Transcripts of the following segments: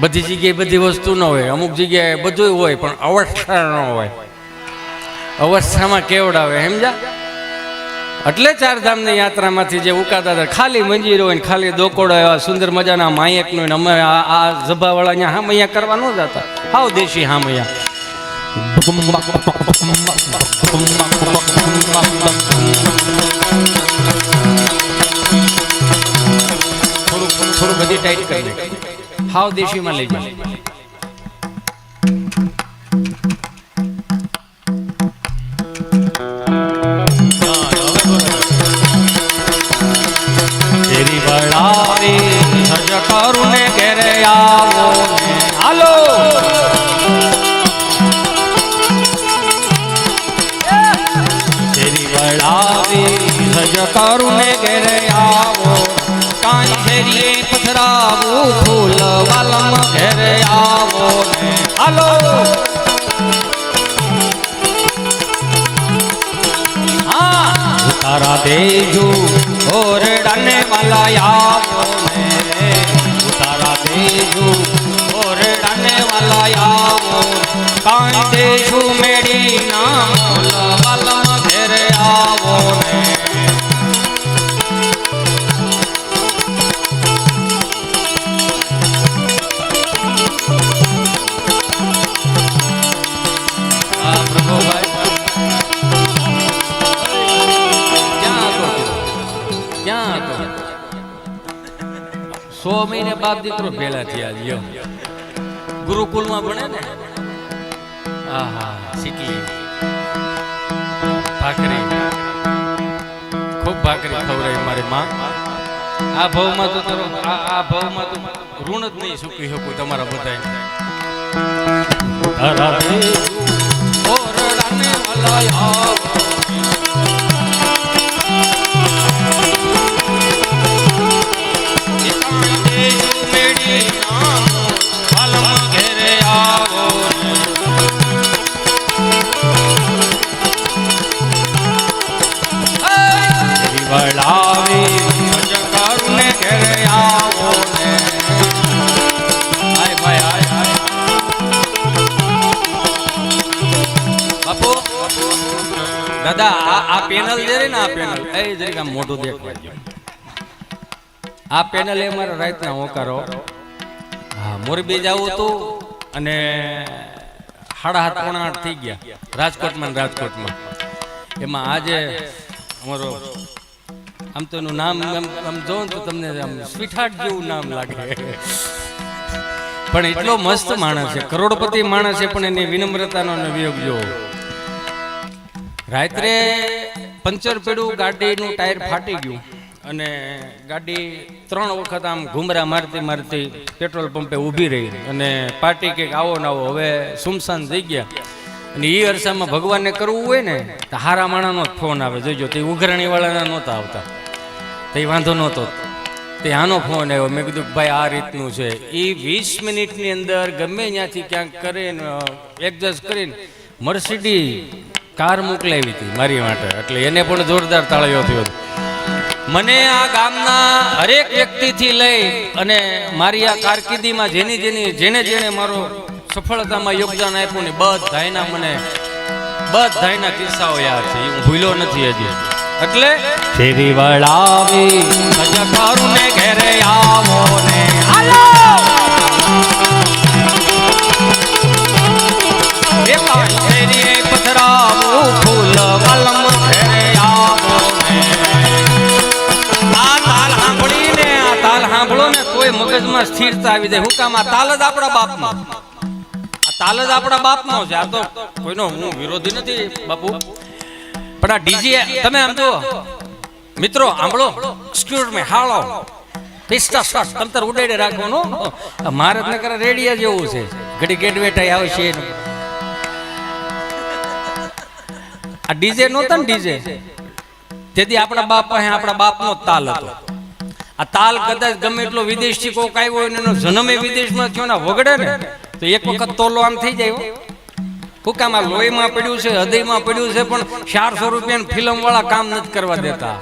બધી જગ્યાએ બધી વસ્તુ ન હોય, અમુક જગ્યાએ બધું હોય પણ અવસ્થા ન હોય. અવસ્થામાં કેવડાવે, સમજા? એટલે ચારધામની યાત્રામાંથી જે ઉકાતા હતા ખાલી મંજીરો હોય ને ખાલી દોકોડો એવા સુંદર મજાના માયકનો ને અમે આ જભાવાળા અહીંયા હામૈયા કરવા ન જતા, હાવ દેશી હામૈયા. થોડું બધી ટાઈટ કરી દે, હાવ દેશીમાં લઈ જાય. કરુને ઘેરે આવો ને હાલો તેરી વળાવી સજ કરુને ઘેરે આવો કાંઈ ફેરીએ પથરાવું ફૂલ વાલમ ઘેરે આવો ને હાલો હા તારા દેજો ઓરડાને વાલા આવો ને ઓરડાને વાલા આવો કાંઈ દેશું મેળી ના વાલા ઘેરે આવો ને ક્યાં હતો? 100 મહિને બાપ દીકરો ભેળા થયા લ્યો. ગુરુકુલમાં ભણે ને. આહા શીખલી ભાખરી, ખૂબ ભાખરી ખવડાવી મારી માં. આ ભાવમાં તો આ ભાવમાં તો ઋણ જ નહીં ચૂકી શકું તમારા બધાને. દાદા આ પેનલ જે રે ને આ પેનલ એ જરીક આમ મોટું દેખવા જો. આ પેનલ એ મારા રાતના હોકારો. હા મોરબી જાવું હતું અને 7:30 થઈ ગયા રાજકોટમાં. એમાં આજે અમારો આમ તો એનું નામ આમ જોઉં તો તમને આમ સ્વીટહાર્ટ જેવું નામ લાગે પણ એટલો મસ્ત માણસ છે, કરોડપતિ માણસ છે, પણ એની વિનમ્રતાનો વિયોગ જોવો. રાત્રે પંચર પડ્યું, ગાડીનું ટાયર ફાટી ગયું અને ગાડી 3 વખત આમ ઘુમરા મારતી પેટ્રોલ પંપે ઊભી રહી અને પાર્ટી કે આવો ને આવો, હવે સુમસાન થઈ ગયા. અને એ અરસામાં ભગવાનને કરવું હોય ને તો હારા માણાનો જ ફોન આવે. જોઈજો તે ઉઘરાણીવાળાના નહોતા આવતા, તો એ વાંધો નહોતો. તે આનો ફોન આવ્યો. મેં કીધું ભાઈ આ રીતનું છે. એ 20 મિનિટની અંદર ગમે ત્યાંથી ક્યાંક કરીને એડજસ્ટ કરીને મર્સિડીઝ કાર મોકલાવી હતી મારી માટે. એટલે એને પણ જોરદાર તાળીઓ થયો. મને આ ગામના હરેક વ્યક્તિથી લઈ અને મારી આ કારકિર્દીમાં જેને મારો સફળતામાં યોગદાન આપ્યું ને બધાયના કિસ્સાઓ યાદ છે, હું ભૂલ્યો નથી હજી. એટલે ફેરી વળાવી સજકારુને ઘેરે આવો ને હાલો ફેરી પથરાવું ફૂલ વાલમ ઘેરે આવો ને. આ તાલ સાંભળો ને તોય મગજમાં સ્થિરતા આવી જાય. હું કામ? આ તાલ જ આપણા બાપનો, છે. આ તો કોઈનો હું વિરોધી નથી બાપુ, પણ આ ડીજે તમે આમ જો મિત્રો સાંભળો, એક્સક્યુઝ મી, હાલો પિસ્તા શોટ તમતર ઉડાડી રાખવાનું. મારે જ નકર રેડિયા જેવું છે, ઘડી ગેટવેટાઈ આવશે. આ ડીજે નહોતા ને, ડીજે તેથી આપણા બાપ પાસે આપણા બાપનો તાલ હતો. આ તાલ કદાચ ગમે એટલો વિદેશથી કોક આવ્યો હોય એનો જન્મે વિદેશમાં થયો ને વગડે ને તો એક વખત તોલો આમ થઈ જાય. હુકામાં લોહીમાં પડ્યું છે, હૃદયમાં પડ્યું છે, પણ 400 રૂપિયાની ફિલ્મ વાળા કામ નથી કરવા દેતા.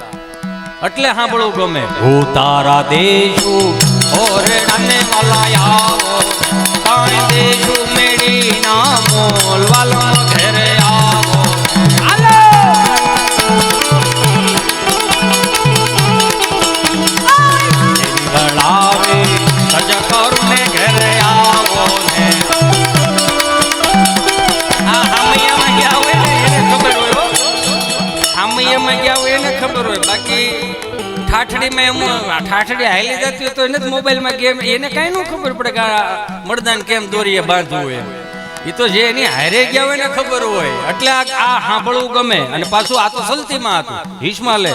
એટલે સાંભળવું ગમે. હું તારા દેશું ઓરડાને વાલા આવો ઠાઠડી હાલી જતી હોય તો એને મોબાઈલમાં ગેમ, એને કઈ ન ખબર પડે કે આ મરદાન કેમ દોરીએ બાંધવું હોય. એ તો જે એની હારે ગયા હોય ને ખબર હોય. એટલે આ સાંભળવું ગમે. અને પાછું આ તો સલતીમાં હતું, હિસ્મા લે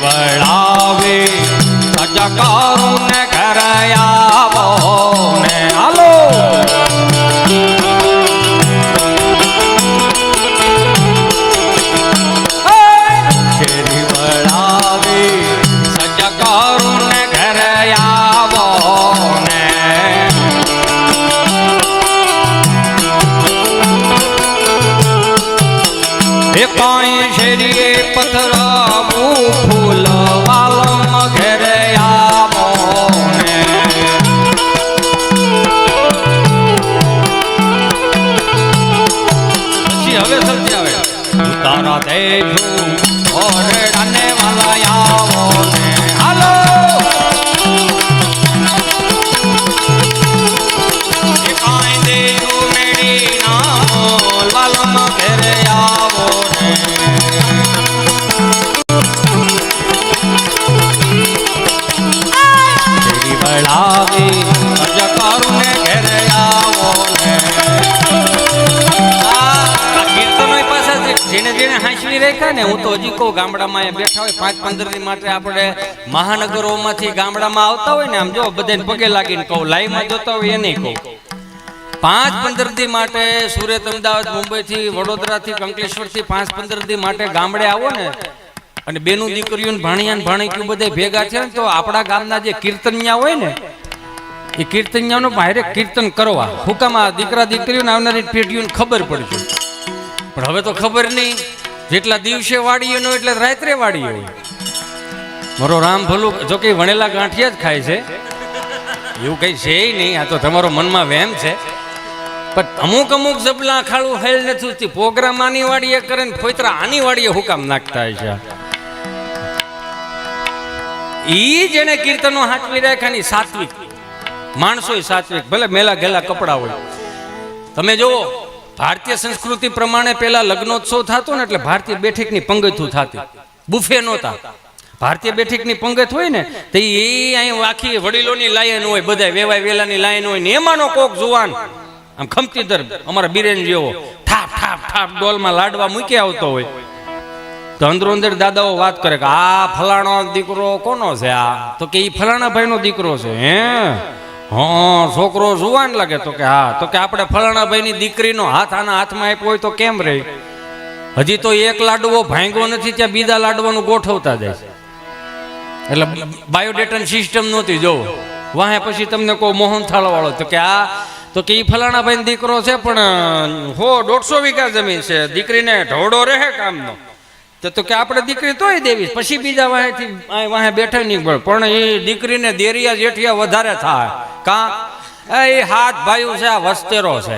વળાવે સજકારું ને ઘર આવો ને હાલો શેરી વળાવે સજકારું ને ઘર આવો ને એ કાંઈ શેરીએ પથરાવું ફૂલ વાલમ ઘરે આવો ને પછી હવે સલતી આવે તારા દેજું ઓરડાને વાલા આવો ને હાલો એ કાંઈ દેજું મેડી નામો વાલમ ઘરે આવો ને વળાવી સજકારું ને ઘરે આવો ને કીર્તનો પાછા જેને જેને હાંસવી રાખ્યા ને. હું તો હજી કહું ગામડામાં બેઠા હોય 5-15 દી માટે આપણે મહાનગરોમાંથી ગામડામાં આવતા હોય ને, આમ જો બધાને પગે લાગીને કહું, લાઈવમાં જોતા હોય એને કહું, 5-15 દી માટે સુરત, અમદાવાદ, મુંબઈથી, વડોદરાથી, કંકલેશ્વરથી 5-15 દી માટે ગામડે આવો ને અને બેનું દીકરીઓ ભાણિયા ભાણિયું બધા ભેગા છે ને, તો આપણા ગામના જે કીર્તનિયા હોય ને એ કીર્તનિયાનો બહાર કીર્તન કરવા હુકામાં દીકરા દીકરીઓને આવનારી પેઢીઓને ખબર પડશે. પણ હવે તો ખબર નહીં, જેટલા દિવસે વાડીએ નો એટલે રાત્રે વાડીએ હોય. મારો રામ ભલું જો કે વણેલા ગાંઠિયા જ ખાય છે, એવું કઈ છે નહીં, આ તો તમારો મનમાં વહેમ છે. પણ અમુક અમુક જબલા ખાડું હેલ નથી, પ્રોગ્રામ આની વાડીએ કરે ને ફોતરા આની વાડીએ હુકામ નાખતા છે. ઈ જેને કીર્તનો હાચવી રાખ્યા સાત્વિક માણસો, સાત્વિક, ભલે મેલા ગેલા કપડા હોય. તમે જુઓ ભારતીય સંસ્કૃતિ પ્રમાણે પેલા લગ્નોત્સવ થતો ને એટલે ભારતીય બેઠકની પંગતું થતી, બુફે નહોતા. ભારતીય બેઠકની પંગત હોય ને તો એ અહીં આખી વડીલોની લાઈન હોય, બધા વેવાય વેલાની લાઈન હોય ને એમાંનો કોક જુવાન આમ ખમતીદર અમારા બિરેન જેવો ઠાપ ઠાપ ઠાપ ડોલમાં લાડવા મૂકી આવતો હોય. તો અંદરો અંદર દાદાઓ વાત કરે કે આ ફલાણો દીકરો કોનો છે, આ તો કે ઈ ફલાણા ભાઈનો દીકરો છે. હે હા, છોકરો જુવાન લાગે, તો કે હા, તો કે આપણે ફલાણા ભાઈની દીકરીનો હાથ આના હાથમાં આપ્યો હોય તો કેમ રહે? હજી તો એક લાડવો ભાંગ્યો નથી ત્યાં બીજા લાડવાનું ગોઠવતા જાય છે. એટલે બાયોડેટાની સિસ્ટમ નહોતી. જો વાહે પછી તમને કહો મોહનથાળ વાળો, તો કે આ તો કે ઈ ફલાણા ભાઈનો દીકરો છે પણ 100-150 વીઘા જમીન છે, દીકરીને ઢોળો રહે કામનો, તો કે આપણે દીકરી તોય દેવી, પછી બીજા વાહેથી વાહે બેઠા નહીં પડે. પણ એ દીકરીને દેરિયા જેઠિયા વધારે થાય. કા એ હાથ ભાઈઓ છે, આ વસ્તેરો છે.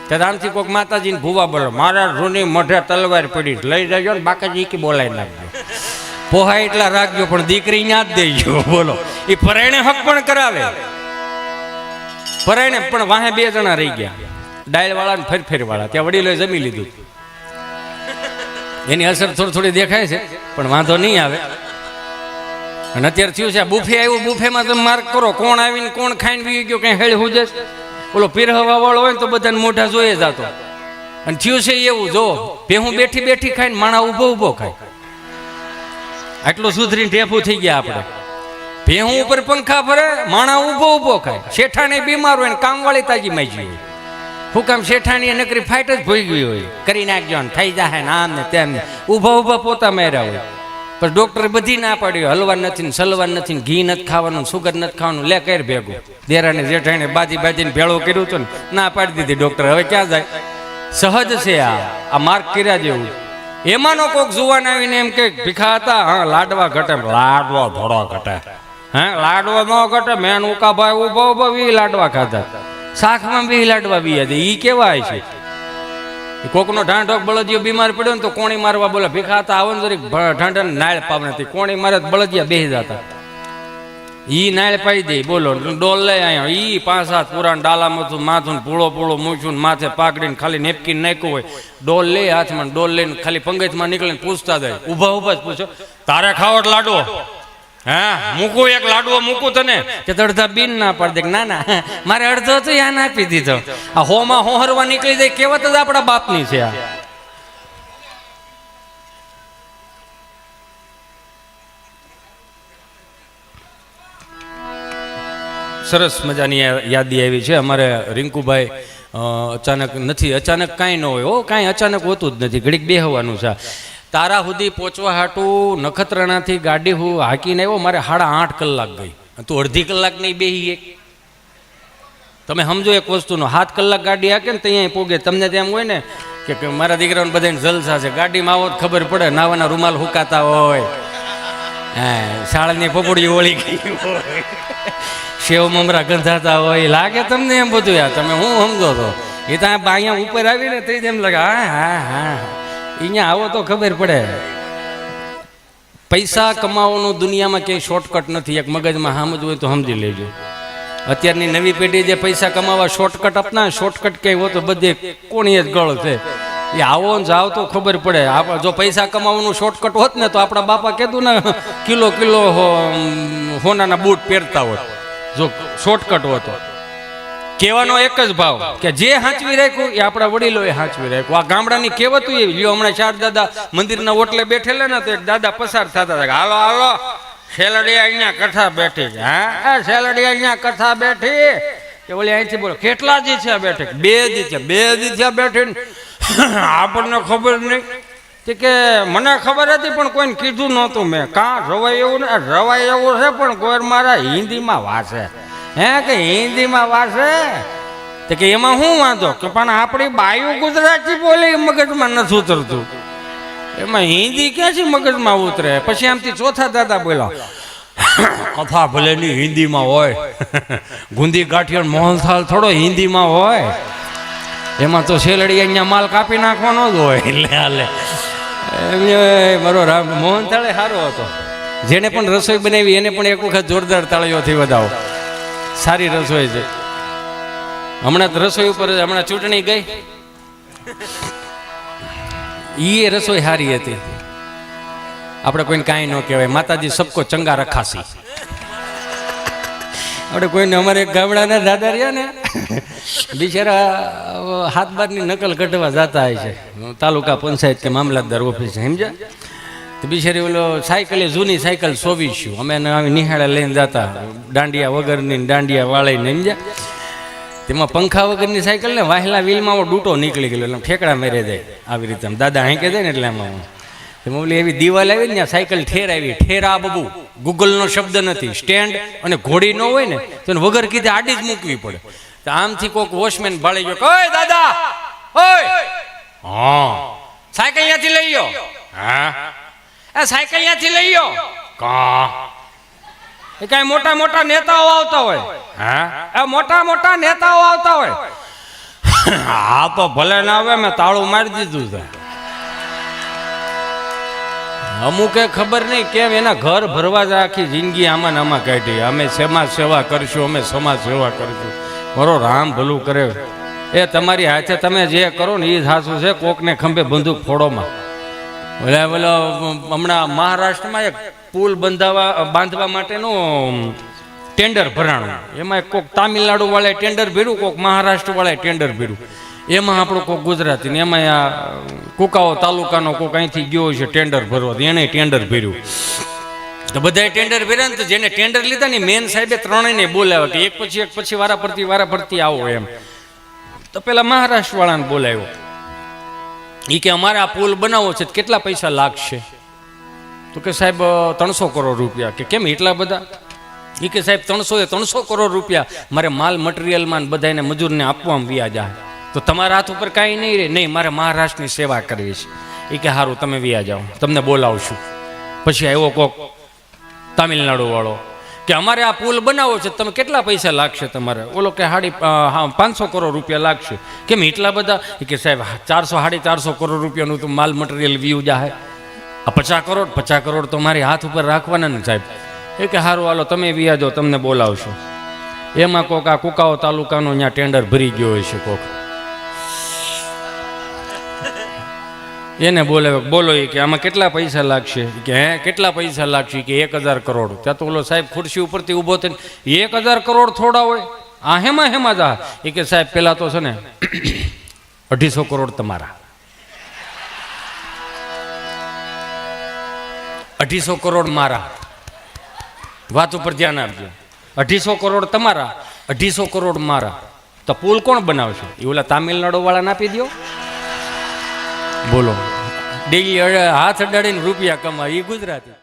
ત્યારે આમથી કોઈક માતાજીને ભૂવા બોલો, મારા રૂની મોઢે તલવાર પડી લઈ જજો ને બાકાજી કી બોલાવી નાખજો, પોહાય એટલા રાખજો, પણ દીકરી ન્યા જ દેજો. બોલો, એ પરાયણે હક પણ કરાવે, પરાયણે પણ વાહે 2 જણા રહી ગયા, ડાયલ વાળા ને ફેરફેર વાળા. ત્યાં વડીલોએ જમી લીધું. એની અસર થોડી થોડી દેખાય છે પણ વાંધો નહીં આવે. અને અત્યારે થયું છે બુફે આવ્યું, બુફેમાં તમે માર્ક કરો કોણ આવીને કોણ ખાઈને વી ગયો, કઈ હેળ હું જશે. ઓલો પીરહવા વાળો હોય ને તો બધાને મોઢા જોઈએ જતો. અને થયું છે એવું, જો ભેહું બેઠી બેઠી ખાઈને માણા ઊભો ઊભો ખાય. આટલું સુધરીને ઢેફું થઈ ગયા આપણે. ભેહું ઉપર પંખા ફરે, માણા ઊભો ઊભો ખાય. શેઠાને બીમાર હોય ને કામવાળી તાજી માજી હોય. હું કામ શેઠાણી નકરી ફાઇટ જ ભોઈ ગઈ હોય, કરી નાખજો ને થઈ જાય ને આમ ને તેમ ને, ઊભા ઊભા પોતા માર્યા હોય. પણ ડોક્ટરે બધી ના પાડી, હલવા નથી ને સલવા નથી ને ઘી નથી ખાવાનું, સુગર નથી ખાવાનું, લે કર ભેગું. દેરાને જેઠાણે બાજી બાજીને ભેળો કર્યું હતું ને ના પાડી દીધી ડોક્ટર. હવે ક્યાં જાય? સહજ છે આ માર્ક કર્યા જેવું. એમાંનો કોક જુવાન આવીને એમ કે ભીખા હતા, હા લાડવા ઘટે, લાડવા થોડો ઘટે, હા લાડવા ન ઘટે, મેન ઉકા ભાઈ ઉભો ઉભો 20 લાડવા ખાધા, શાકમાં 20 લાડવા બી હતા. ઈ કેવાય છે? કોકનો ઢાંઢોક બળદિયો બીમાર પડ્યો ને તો કોણી મારવા બોલે, ભીખા હતા આવો ને જરીક ઢાંઢાને નાળ પાવ નથી, કોણી મારે બળદિયા બેસી જતા. ઈ નાળ પાઈ દે, બોલો ડોલ લઈ આવ્યો, ઈ 5-7 પુરાણ ડાલામાં માથું પૂળો પૂળો મૂછું માથે પાકડીને ખાલી નેપકીન નાખ્યું હોય, ડોલ લે હાથમાં, ડોલ લઈને ખાલી પંગજમાં નીકળીને પૂછતા જાય, ઊભા ઊભા જ પૂછો, તારે ખાવટ લાડવો? હા મૂકું એક લાડવો મૂકું તને? કે અડધા બીન ના પાડ દે, ના ના મારે અડધો તો યાન આપી દીધો. આ હોમાં હોહરવા નીકળી જાય કહેવત જ આપણા બાપની છે આ. સરસ મજાની યાદી આવી છે. અમારે રિંકુભાઈ અચાનક નથી, અચાનક કાંઈ ન હોય, હો કાંઈ અચાનક હોતું જ નથી, ઘડીક બેહવાનું છે. તારા સુધી પહોંચવા હાટું નખત્રાણાથી ગાડી હું હાકીને આવ્યો, મારે 8.5 કલાક ગઈ. તું અડધી કલાક નહીં બેહી એક? તમે સમજો એક વસ્તુનો, 7 કલાક ગાડી હાકે ને ત્યાં પોગે. તમને તેમ હોય ને કે મારા દીકરાઓને બધાને જલસા છે, ગાડીમાં આવો ખબર પડે, નાવાના રૂમાલ હુકાતા હોય, હા શાળાની પપોડી ઓળી ગઈ હોય, સેવ મમરા ગંધાતા હોય, લાગે તમને એમ બધું. યાર તમે હું સમજો છો? એ તો અહીંયા ઉપર આવીને તો એમ લાગે હા હા હા, અહીંયા આવો તો ખબર પડે. પૈસા કમાવાનું દુનિયામાં ક્યાંય શોર્ટકટ નથી, એક મગજમાં સમજવું હોય તો સમજી લેજો. અત્યારની નવી પેઢી જે પૈસા કમાવા શોર્ટકટ અપનાવે, શોર્ટકટ ક્યાંય હોય તો બધે કોણીએ જ ગળ છે. એ આવો ને જાવ તો ખબર પડે. જો પૈસા કમાવાનું શોર્ટકટ હોત ને તો આપણા બાપા કહેતું ને કિલો કિલો હોનાના બૂટ પહેરતા હોત. જો શોર્ટકટ હોતો, કહેવાનો એક જ ભાવ કે જે હાંચવી રાખ્યું એ આપણા વડીલોએ હાંચવી રાખ્યું. આ ગામડાની કહેવતું એવી લ્યો. હમણાં 4 દાદા મંદિરના ઓટલે બેઠેલા ને તો એક દાદા પસાર થતા હતા, હાલો હાલો શેલડિયા અહીંયા કથા બેઠી છે. હા શેલડિયા અહીંયા કથા બેઠી કે ઓલી અહીંથી બોલો કેટલા દી છે બેઠી? 2 દી છે. 2 દી છે બેઠી, આપણને ખબર નહીં. કે મને ખબર હતી પણ કોઈને કીધું નહોતું મેં. કાં રવાય એવું ને? રવાય એવું છે પણ કોઈ મારા હિન્દીમાં વાંચે. હે કે હિન્દીમાં વાંચે? તો કે એમાં શું વાંધો? કે પણ આપણી બાયું ગુજરાતી બોલે મગજમાં નથી ઉતરતું, એમાં હિન્દી ક્યાંથી મગજમાં ઉતરે? પછી આમથી ચોથા દાદા બોલ્યા, કથા ભલે ની હિન્દીમાં હોય, ગુંદી ગાંઠિયા મોહનથાળ થોડો હિન્દીમાં હોય, એમાં તો શેલડી અહીંયા માલ કાપી નાખવાનો જ હોય. એટલે હાલે મારો રામ મોહનથાળે સારો હતો. જેને પણ રસોઈ બનાવી એને પણ એક વખત જોરદાર તાળીઓથી વધાવો. સારી રસોઈ છે. હમણાં રસોઈ ઉપર હમણાં ચૂંટણી ગઈ, એ રસોઈ સારી હતી. આપણે કોઈને કાંઈ ન કહેવાય, માતાજી સબકો ચંગા રખાસી. આપણે કોઈને અમારે એક ગામડાના દાદા રહ્યા ને બિચારા 7-12ની નકલ કઢવા જતા હોય છે તાલુકા પંચાયત કે મામલતદાર ઓફિસ, સમજ્યા? તો બિચારી ઓલો સાયકલ, જૂની સાયકલ 24 અમે આવી નિહાળે લઈને જતા, દાંડિયા વગરની દાંડિયા વાળીને, સમજ્યા? તેમાં પંખા વગરની સાયકલ ને વાહેલા વ્હીલમાં ડૂટો નીકળી ગયેલો, એટલે ઠેકડા મેરે જાય આવી રીતે. દાદા હાંકે જાય ને એટલે આમાં ઓલી એવી દિવાલ આવી ને સાયકલ ઠેર આવી. ઠેરા બબુ ગૂગલનો શબ્દ નથી. સ્ટેન્ડ અને ઘોડી ન હોય ને તો વગર કીધે આડી જ મૂકવી પડે. તો આમથી કોઈક વોચમેન ભાળી ગયો, ઓય દાદા ઓય, હા સાયકલ અહીંયાથી લઈ ગયો. હા એ સાયકલ અહીંયાથી લઈ ગયો. કા એ કઈ મોટા મોટા નેતાઓ આવતા હોય. હા એ મોટા મોટા નેતાઓ આવતા હોય. હા તો ભલે ના આવે, મેં તાળું મારી દીધું છે. અમુકે ખબર નહીં કેમ એના ઘર ભરવા જ આખી જિંદગી આમાં ને આમાં કાઢી. અમે સમાજ સેવા કરશું, અમે સમાજ સેવા કરશું. મારો રામ ભલું કરે. એ તમારી હાથે તમે જે કરો ને એ સાચું છે. કોકને ખંભે બંદૂક ફોડોમાં બોલો. હમણાં મહારાષ્ટ્રમાં એક પુલ બાંધવા માટેનું ટેન્ડર ભરાણું. એમાં કોક તામિલનાડુ વાળાએ ટેન્ડર ભર્યું, કોક મહારાષ્ટ્ર વાળાએ ટેન્ડર ભર્યું. એમાં આપણું કોઈક ગુજરાતી ને એમાં આ કુકાઓ તાલુકાનો કોઈક અહીંથી ગયો છે ટેન્ડર ભરવા, એને ટેન્ડર ભર્યું. તો બધાએ ટેન્ડર ભર્યા ને તો જેને ટેન્ડર લીધા ને મેન સાહેબે ત્રણેયને બોલાવ્યા કે એક પછી વારા ફરતી આવો એમ. તો પેલા મહારાષ્ટ્ર વાળાને બોલાવ્યો. એ કે અમારે આ પુલ બનાવવો છે, કેટલા પૈસા લાગશે? તો કે સાહેબ 300 કરોડ રૂપિયા. કે કેમ એટલા બધા? એ કે સાહેબ 300 કરોડ રૂપિયા મારે માલ મટીરિયલમાં બધાને મજૂરને આપવામાં વ્યાજ આવે. તો તમારા હાથ ઉપર કાંઈ નહીં રહે? નહીં, મારે મહારાષ્ટ્રની સેવા કરવી છે. એ કે સારું તમે વ્યા જાઓ, તમને બોલાવશું. પછી આવ્યો કોક તામિલનાડુ વાળો કે અમારે આ પુલ બનાવવો છે, તમે કેટલા પૈસા લાગશે તમારે? ઓલો કે 500 કરોડ રૂપિયા લાગશે. કેમ એટલા બધા? એ કે સાહેબ 400-450 કરોડ રૂપિયાનું તો માલ મટીરિયલ વ્યૂ જાહે. આ 50 કરોડ તો મારી હાથ ઉપર રાખવાના ને સાહેબ. એ કે હારું હાલો તમે વ્યાજો તમને બોલાવશો. એમાં કોક આ કુકાઓ તાલુકાનો ત્યાં ટેન્ડર ભરી ગયો હોય છે કોક, એને બોલાવે, બોલો એ કે આમાં કેટલા પૈસા લાગશે? કે હે કેટલા પૈસા લાગશે? કે 1000 કરોડ. ત્યાં તો ઓલો સાહેબ ખુરશી ઉપરથી ઊભો થઈને 1000 કરોડ થોડા હોય આ હેમાં જા. એ કે સાહેબ પેલા તો છે ને 250 કરોડ તમારા, 250 કરોડ મારા. વાત ઉપર ધ્યાન આપજો. 250 કરોડ તમારા, 250 કરોડ મારા. તો પુલ કોણ બનાવશે? એ ઓલા તામિલનાડુ વાળાને આપી દો. બોલો, ડેલી હાથ અડાડીને રૂપિયા કમાય એ ગુજરાતી.